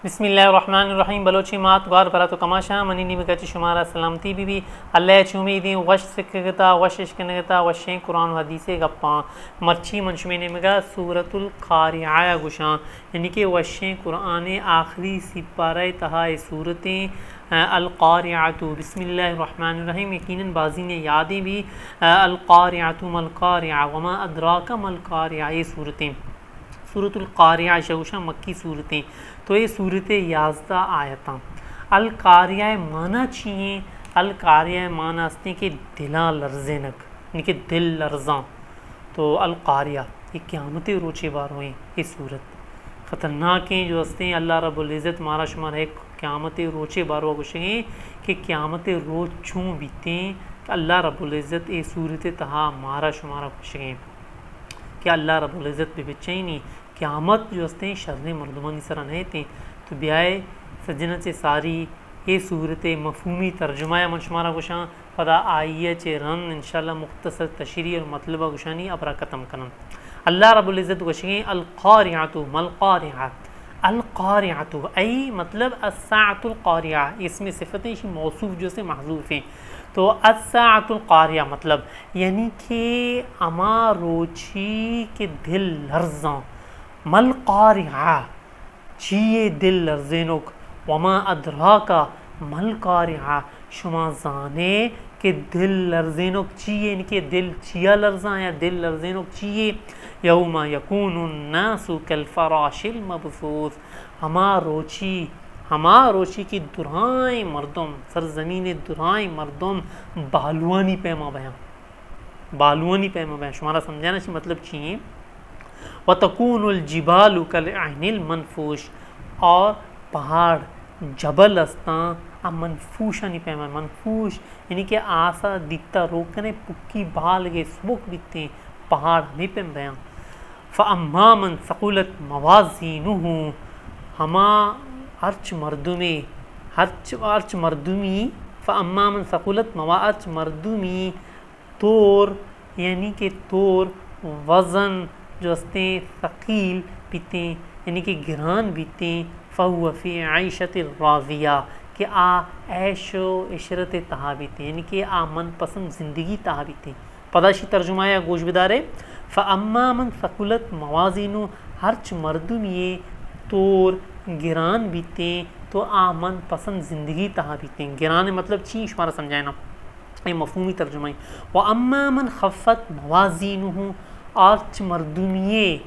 بسم الله الرحمن الرحیم بلوچی مات غار براتو کماشا منینی مگچ شمارا سلامتی بی اللہ چومیدی وش سکتا وشش کنگتا وشیں قرآن و حدیث گپاں مرچی منشمین مگا سورۃ القارعہ گشاں یعنی کہ وشیں قرآن آخری سپارہ تہا سورتیں القارعۃ بسم اللہ الرحمن الرحیم یقیناً بازی نے یادیں بھی القارعۃ ما القارعہ وما ادراک ما القارعہ یہ صورتیں سورۃ القارعہ شوشہ مکی صورتیں تو یہ صورت 11 آیتاں القارعہ معنی چیئیں القارعہ معنی ہستے کہ دلاں لرزنک یعنی کہ دل لرزاں تو القارعہ یہ قیامت روچے بار ہوئیں یہ صورت خطرناکیں جو ہستے ہیں اللہ رب العزت مارا شمار ہے قیامت روچے بار ہوا گوشیں کہ قیامت روچ چوں بیتیں کہ اللہ رب العزت یہ صورت تہا مارا شمارا گوشیں کہ اللہ رب العزت بھی بچیں نہیں قیامت جو ہستے ہیں شر مردمانی سرا نہیں تھیں تو بیائے سجنت سے ساری یہ صورت مفہومی ترجمہ منشمارا گوشاں فدا آئیے چے رن انشاءاللہ مختصر تشریح اور مطلبہ گوشانی ابرا ختم کرن اللہ رب العزت گوشیں القارعۃ ما القارعۃ القارعۃ ای مطلب الساعۃ القارعہ اس میں صفتیں اسی موصوف جو سے محذوف ہیں تو الساعۃ القارعہ مطلب یعنی کہ اما روچی کے دل لرزاں مل قارعہ چیئے دل لرزینک وما ادراکا مل قارعہ شما زانے کہ دل لرزینک چیئے یعنی کہ دل چیا لرزاں یا دل لرزینک چیئے یوم یکون الناس کالفراش المبثوث ہما روچی کی درائیں مردم سرزمین درائیں مردم بالوانی پیما بیاں شمارا سمجھانا چی مطلب چیئے وَتَكُونُ الْجِبَالُ كَالْعِنِ الْمَنْفُوشِ اور پہاڑ جبل استاں منفوشہ نہیں پیما منفوش یعنی کہ آسا دیکھتا روکنے پکی بال گئے سبک بیتے پہاڑ ہمیں پیم بیاں فَأَمَّا مَنْ ثَقُلَتْ مَوَازِينُهُ ہما ارچ مردمی فَأَمَّا مَنْ ثَقُلَتْ ارچ مردمی طور یعنی کہ طور وزن جو ہستے ثقیل بیتیں یعنی کہ گران بیتیں فَهُوَ فِي عَيْشَةٍ رَاضِيَةٍ کہ عیش و عشرت تہا بیتیں یعنی کہ من پسند زندگی تہا بیتیں پداشی ترجمہ یا گوش بدارے فَأَمَّا مَنْ ثَقُلَتْ مَوَازِينُهُ ہرچ مردم یہ طور گران بیتیں تو من پسند زندگی تہا بیتیں گران مطلب چین شمارا سمجھائے نا یہ مفہومی ترجمہ ہے وَأَمَّا مَنْ خَفَّتْ مَوَازِينُهُ آرچ مردمیے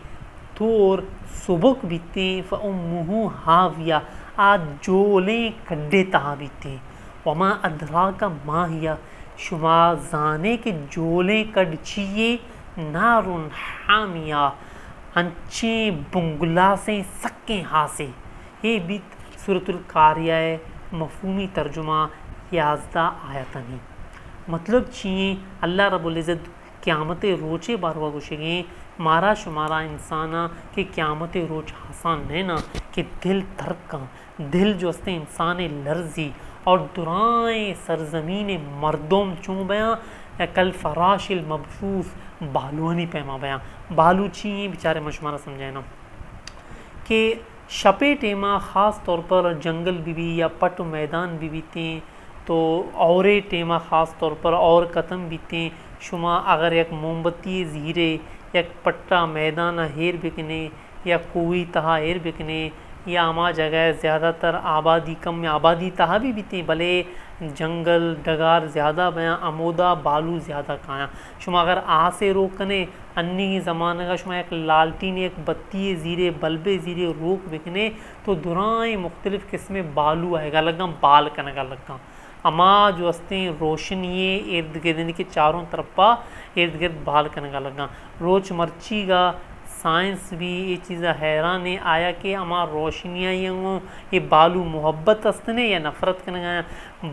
طور سبک بیتیں فَأُمُّهُ حَاوِيَةٌ آج جولیں کڈے تہا بیتیں وَمَا أَدْرَاكَ مَا هِيَ شما زانے کے جولیں کڈ چیئے نارٌ حامیہ انچیں بنگلا سے سکیں ہاسے یہ بیت سورۃ القارعہ مفہومی ترجمہ 11 آیتانی مطلب چیئے اللہ رب العزت قیامت روچے باروا گوشگیں مارا شمارا انسانا کہ قیامت روچ حسان نینا کہ دل ترکاں دل جو ہستے انسان لرزی اور درائیں سرزمین مردم چون بیاں کل فراش المبثوث بالوانی پیما بیاں بالو چیئیں بیچارے مشمارا سمجھائے نا کہ شپے ٹیما خاص طور پر جنگل بھی یا پٹ میدان بھی بیتیں تو اورے ٹیما خاص طور پر اور قتم بیتیں شما اگر یک موم بتی زیرے یک پٹا میدان ہیر بکنے یا کوئی تہا ہیر بکنے یا اما جگہ زیادہ تر آبادی کم میں آبادی تہا بھی بیتیں بلے جنگل ڈگار زیادہ بیاں امودا بالو زیادہ کھایاں شما اگر آسے روکنے انی زمانہ کا شما ایک لالٹین ایک بتی زیرے بلبے زیرے روک بکنے تو درائیں مختلف قسم بالو آئے گا لگاں بال کنگا لگاں اما جو ہستے روشنی ارد گرد یعنی کہ چاروں طرفا ارد گرد بال کنگا لگا روچ مرچی گا سائنس بھی یہ چیزیں حیران آیا کہ اما روشنیاں یہ بالو محبت ہستنے یا نفرت کنگا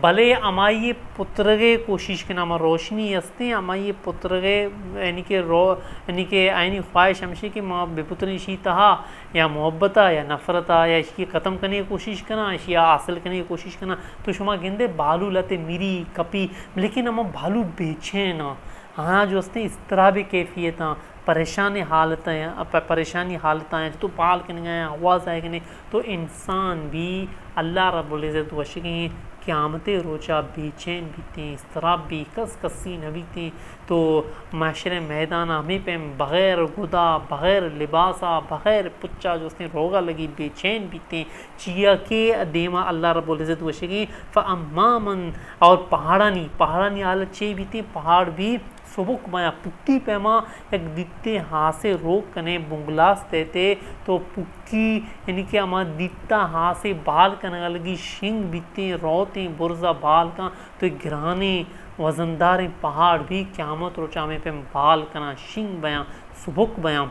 بھلے اما یہ پترگے کوشش کرنا اما روشنی ہستے اما یہ پترگے یعنی کہ آئینی خواہش ہمشی کہ ماں بے پتری شی تہا یا محبتا یا نفرتا یا اس کی ختم کرنے کی کوشش کرنا اشیاء حاصل کرنے کی کوشش کرنا تو شما گندے بالو لتے میری کپی لیکن اما بالو بیچے نا ہاں جو ہستے اس طرح بھی کیفیتاں پریشانی حالت ہیں تو پال کرنے گئے آواز آئے کہ تو انسان بھی اللہ رب العزت وشگیں قیامت روچہ بے چین بیتے اضطراب بھی کس کسی نہ بیتے تو معاشر میدانہ ہمیں پہ بغیر گدا بغیر لباسا بغیر پچا جو اس نے روگا لگی بے چین بیتے چیا کے دیما اللہ رب العزت وشگیں فَأَمَّامًا اور پہاڑانی حالت چے بیتے پہاڑ بھی سبک مایا پکی پیما ایک دیتے ہاں سے روک کنے بنگلاس دیتے تو پکی یعنی کہ اما دیتا ہاں سے بال کنے لگی شنگ بیتے روتے برزہ بال کا تو گرانے وزندار پہاڑ بھی قیامت روچا میں پہ بال کنا شنگ بیاں سبک بیاں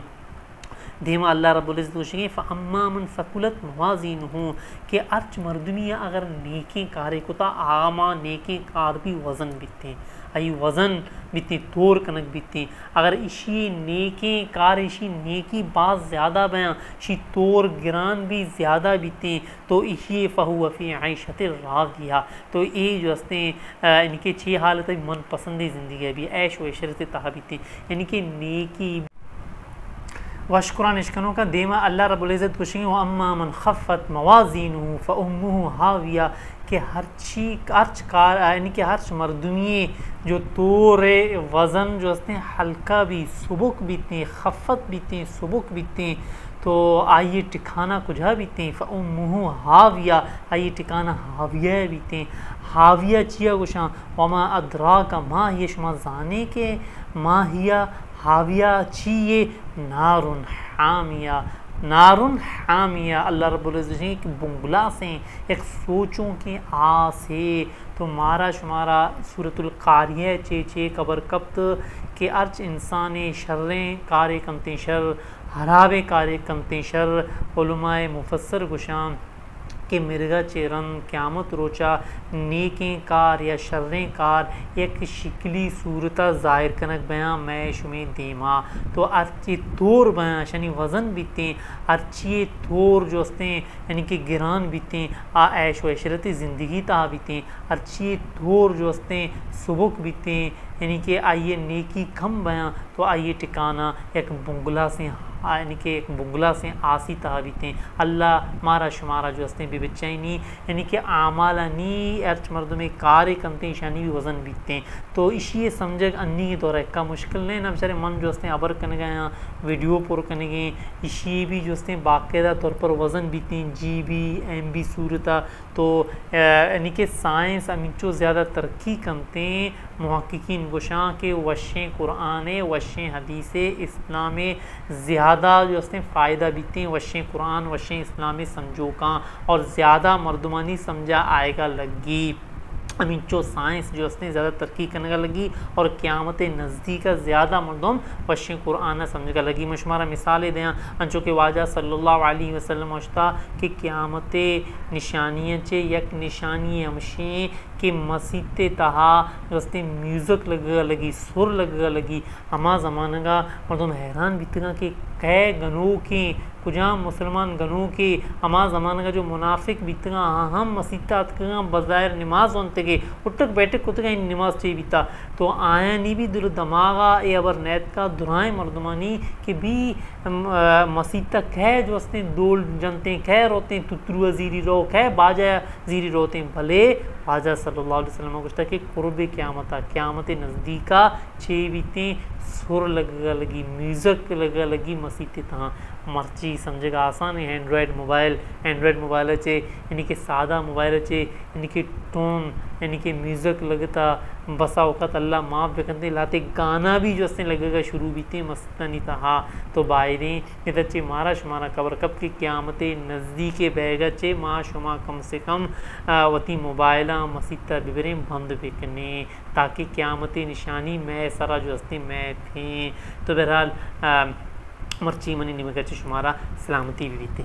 دیما اللہ رب العزت وشگیں فَأَمَّا مَنْ ثَقُلَتْ مَوَازِينُهُ کہ ارچ مردمی اگر نیکیں کارے کتا آما نیکیں کار بھی وزن بیتے ای وزن بیتے طور کنک بیتے اگر اشی نیکیں کار اشی نیکی باز زیادہ بیاں اشی طور گران بھی زیادہ بیتے تو اشی فہو فی عیشت راضیہ تو یہ جو ہستے ان کے چھ حالت من پسندی زندگی ہے بھی عیش و عشرت تہا بیتے یعنی کہ نیکی وشکران اشکنوں کا دیما اللہ رب العزت کشیں وَأَمَّا مَنْ خَفَّتْ مَوَازِينُهُ فَأُمُّهُ حَاوِيَةٌ کہ ہرچ کار یعنی کہ ہرچ مردمی جو طور وزن جو ہستے ہلکا بھی سبک بیتے خفت بیتے سبک بیتے تو آئیے ٹکھانا کجا بیتے فَأُمُّهُ حَاوِيَةٌ آئیے ٹکانا حاویہ بیتے حاویہ چیا گوشاں وَمَا أَدْرَاكَ مَا ہی شما زانے کے ما ہیا حاویہ چیئے نارن حامیہ اللہ رب العزت ایک بنگلا سے ایک سوچوں کے آسے تو مارا شمارا سورۃ القاریہ چے قبر کبت کہ ارچ انسان شریں کارے کمتے شر حرابے کارے کمتے شر علماء مفسر گشام کہ مرگا چیرن قیامت روچا نیکیں کار یا شریں کار ایک شکلی صورتہ ظاہر کنک بیاں میں شمیں دیما تو ارچی طور بیاں شنی وزن بیتے ارچی طور جو ہستے یعنی کہ گران بیتے عیش و عشرت زندگی تہا بیتے ارچی طور جو ہستے سبک بیتے یعنی کہ آئیے نیکی کم بیاں تو آئیے ٹکانا ایک بنگلا سے یعنی کہ ایک بنگلا سے آسی تہا بیتے اللہ مارا شمارا جو ہستے بھی بچائنی یعنی کہ آمالانی ارچ مردم کارے کمتے شانی بھی وزن بیتے تو اسی سمجھگ انی دورہ کا مشکل نہیں نا بچارے من جو ہستے ابر کنے گئے ہیں ویڈیو پر کنے گئے اسی بھی جو ہستے باقاعدہ طور پر وزن بیتے جی بی ایم بی صورتہ تو یعنی کہ سائنس امچو زیادہ ترقی کمتے محققین گشاں کے وشیں قرآن وشیں حدیث اسلام زیادہ جو ہستے فائدہ بیتے وشیں قرآن وشیں اسلام سمجھو کاں اور زیادہ مردمانی سمجھا آئے گا لگی امینچو سائنس جو اس نے زیادہ ترقی کرنے کا لگی اور قیامت نزدیک زیادہ مردم وشیں قرآن سمجھ کا لگی مشمارہ مثالیں دیاں انچو کہ واجہ صلی اللہ علیہ وسلم وشتا کہ قیامت نشانیاں چے یک نشانی ہمشیں کہ مسیط تہا جو اس نے میوزک لگا لگی سر لگا لگی ہما زمانہ گا مردم حیران بیتنا کہ کئے گنو کے کجا مسلمان گنو کے ہما زمانہ کا جو منافق بیتنا ہم مسیطات کا بظاہر نماز ہوتے گے اٹھک بیٹھک کتے گا ان نماز چاہی بیتا تو آیا نہیں بھی دل دماغا اے ابر نیت کا درائیں مردمانی کہ بھی مسیطہ کہے جو اس نے دول جنتے کہے روتے ہیں تترو زیری رو کہے باجہ زیری روتے ہیں بھلے باجہ صلی اللہ علیہ وسلم کو کہتا کہ قرب قیامت نزدیکا چھے بیتے سر لگا لگی میوزک لگا لگی مسیطے تھا مرچی سمجھے گا آسان ہے اینڈرائڈ موبائل چے یعنی کہ سادہ موبائل چے یعنی کہ ٹون یعنی کہ میوزک لگتا بسا اوقات اللہ معاف بکندے لاتے گانا بھی جو اس نے لگے گا شروع بیتے مستنی تہا تو باہریں یہ چے مارا شمارا قبر کب کی قیامت نزدیک بے گا چے ما شما کم سے کم وتی موبائلہ مسیطہ ببریں بند بکنے تاکہ قیامت نشانی میں سرا جو ہستے میں تھیں تو بہرحال مرچی منی نمکہ چے شمارا سلامتی بھی بیتے